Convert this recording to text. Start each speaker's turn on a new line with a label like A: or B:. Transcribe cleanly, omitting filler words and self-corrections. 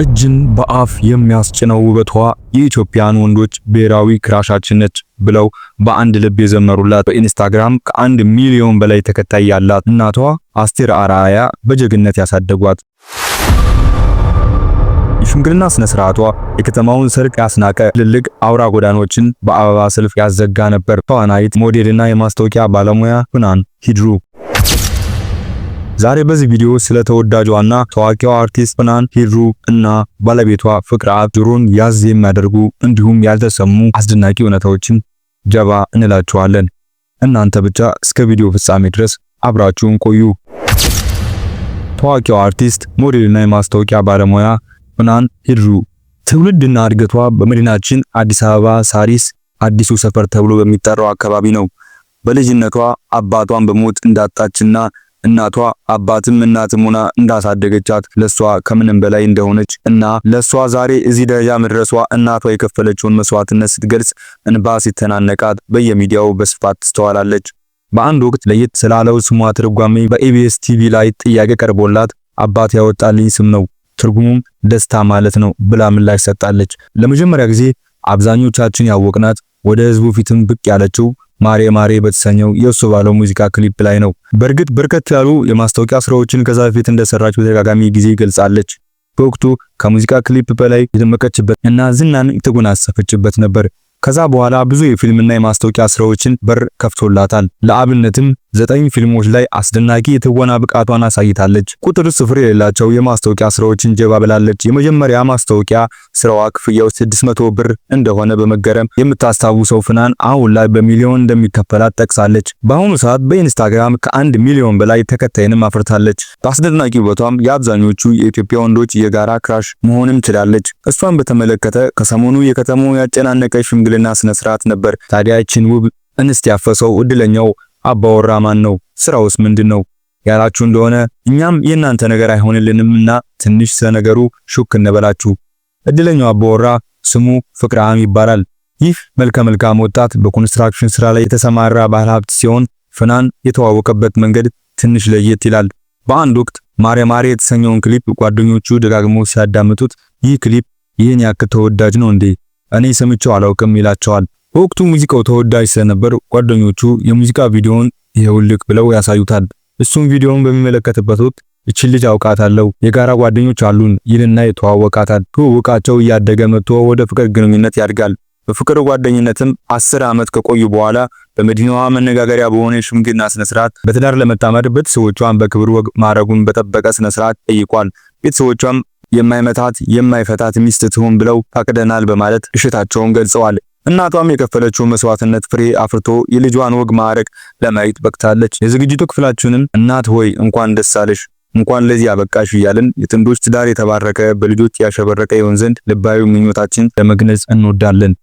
A: እጅን በአፍ የሚያስጭነው ውበቷ የኢትዮጵያን ወንዶች ብሔራዊ ክራሻችን ነች ብለው በአንድ ልብ የዘመሩላት በኢንስታግራም ከ1 ሚሊዮን በላይ ተከታይ ያላት እናቷ አስቴር አርአያ በጀግንነት ያሳደጓት። የሽምግልና ስነ ስርዓቷ የከተማውን ሰርቅ ያስናቀ ትልልቅ አውራ ጎዳናዎችን በአበባ ሰልፍ ያዘጋ ነበር። ተዋናይት ሞዴልና የማስታወቂያ ባለሙያ ፍናን ሂድሩ ዛሬ በዚህ ቪዲዮ ስለ ተወዳጇና ታዋቂዋ አርቲስት ፍናን ሂድሩ እና ባለቤቷ ፍቅረአብ ጆሮን ያዝ የሚያደርጉ እንዲሁም ያልተሰሙ አስደናቂ እውነታዎችን ጀባ እንላችኋለን። እናንተ ብቻ እስከ ቪዲዮ ፍጻሜ ድረስ አብራችሁን ቆዩ። ታዋቂዋ አርቲስት ሞዴልና የማስታወቂያ ባለሙያ ፍናን ሂድሩ ትውልድና እድገቷ በመዲናችን አዲስ አበባ ሳሪስ አዲሱ ሰፈር ተብሎ በሚጠራው አካባቢ ነው። በልጅነቷ አባቷን በሞት እንዳጣችና እናቷ አባትም እናትም ሆና እንዳሳደገቻት ለሷ ከምንም በላይ እንደሆነች እና ለሷ ዛሬ እዚህ ደረጃ መድረሷ እናቷ የከፈለችውን መስዋዕትነት ስትገልጽ እንባ ሲተናነቃት በየሚዲያው በስፋት ትስተዋላለች። በአንድ ወቅት ለየት ስላለው ስሟ ትርጓሜ በኢቢኤስ ቲቪ ላይ ጥያቄ ቀርቦላት አባት ያወጣልኝ ስም ነው፣ ትርጉሙም ደስታ ማለት ነው ብላ ምላሽ ሰጣለች። ለመጀመሪያ ጊዜ አብዛኞቻችን ያወቅናት ወደ ህዝቡ ፊትም ብቅ ያለችው ማሬ ማሬ በተሰኘው የእሱ ባለው ሙዚቃ ክሊፕ ላይ ነው። በእርግጥ በርከት ያሉ የማስታወቂያ ስራዎችን ከዛ በፊት እንደሰራች በተደጋጋሚ ጊዜ ገልጻለች። በወቅቱ ከሙዚቃ ክሊፕ በላይ የተመቀችበት እና ዝናን የተጎናጸፈችበት ነበር። ከዛ በኋላ ብዙ የፊልምና የማስታወቂያ ስራዎችን በር ከፍቶላታል። ለአብነትም 9 ፊልሞች ላይ አስደናቂ የትወና ብቃቷን አሳይታለች። ቁጥር ስፍር የሌላቸው የማስታወቂያ ስራዎችን ጀባ ብላለች። የመጀመሪያ ማስታወቂያ ስራዋ ክፍያው 600 ብር እንደሆነ በመገረም የምታስታውሰው ፍናን አሁን ላይ በሚሊዮን እንደሚከፈላት ጠቅሳለች። በአሁኑ ሰዓት በኢንስታግራም ከ1 ሚሊዮን በላይ ተከታይንም አፍርታለች። በአስደናቂ ውበቷም የአብዛኞቹ የኢትዮጵያ ወንዶች የጋራ ክራሽ መሆንም ችላለች። እሷን በተመለከተ ከሰሞኑ የከተማው ያጨናነቀ ሽምግልና ስነ ስርዓት ነበር። ታዲያ ይህችን ውብ እንስት ያፈሰው እድለኛው አባወራ ማን ነው? ስራውስ ምንድነው ያላችሁ እንደሆነ እኛም የእናንተ ነገር አይሆንልንምና ትንሽ ስለነገሩ ሹክ እንበላችሁ። እድለኛው አባወራ ስሙ ፍቅረአብ ይባላል። ይህ መልካም ወጣት በኮንስትራክሽን ስራ ላይ የተሰማራ ባለሀብት ሲሆን ፍናን የተዋወቀበት መንገድ ትንሽ ለየት ይላል። በአንድ ወቅት ማሬ ማሬ የተሰኘውን ክሊፕ ጓደኞቹ ደጋግመው ሲያዳምጡት ይህ ክሊፕ ይህን ያክል ተወዳጅ ነው እንዴ? እኔ ሰምቼው አላውቅም ይላቸዋል። በወቅቱ ሙዚቃው ተወዳጅ ስለነበር ጓደኞቹ የሙዚቃ ቪዲዮውን ይሄውልክ ብለው ያሳዩታል። እሱም ቪዲዮውን በሚመለከትበት ወቅት እቺ ልጅ አውቃታለሁ፣ የጋራ ጓደኞች አሉን ይልና የተዋወቃታል። ትውውቃቸው እያደገ መጥቶ ወደ ፍቅር ግንኙነት ያድጋል። በፍቅር ጓደኝነትም 10 ዓመት ከቆዩ በኋላ በመዲናዋ መነጋገሪያ በሆነ የሽምግልና ስነ ስርዓት በትዳር ለመጣመር ቤተሰቦቿን በክብር ወግ ማረጉን በጠበቀ ስነ ስርዓት ጠይቋል። ቤተሰቦቿም የማይመታት የማይፈታት ሚስት ትሁን ብለው ፈቅደናል በማለት እሽታቸውን ገልጸዋል። እናቷም የከፈለችው መስዋዕትነት ፍሬ አፍርቶ የልጇን ወግ ማዕረግ ለማየት በቅታለች። የዝግጅቱ ክፍላችንም እናት ሆይ እንኳን ደስ አለሽ፣ እንኳን ለዚህ አበቃሽ እያልን የጥንዶች ትዳር የተባረከ በልጆች ያሸበረቀ ይሆን ዘንድ ልባዊ ምኞታችን ለመግለጽ እንወዳለን።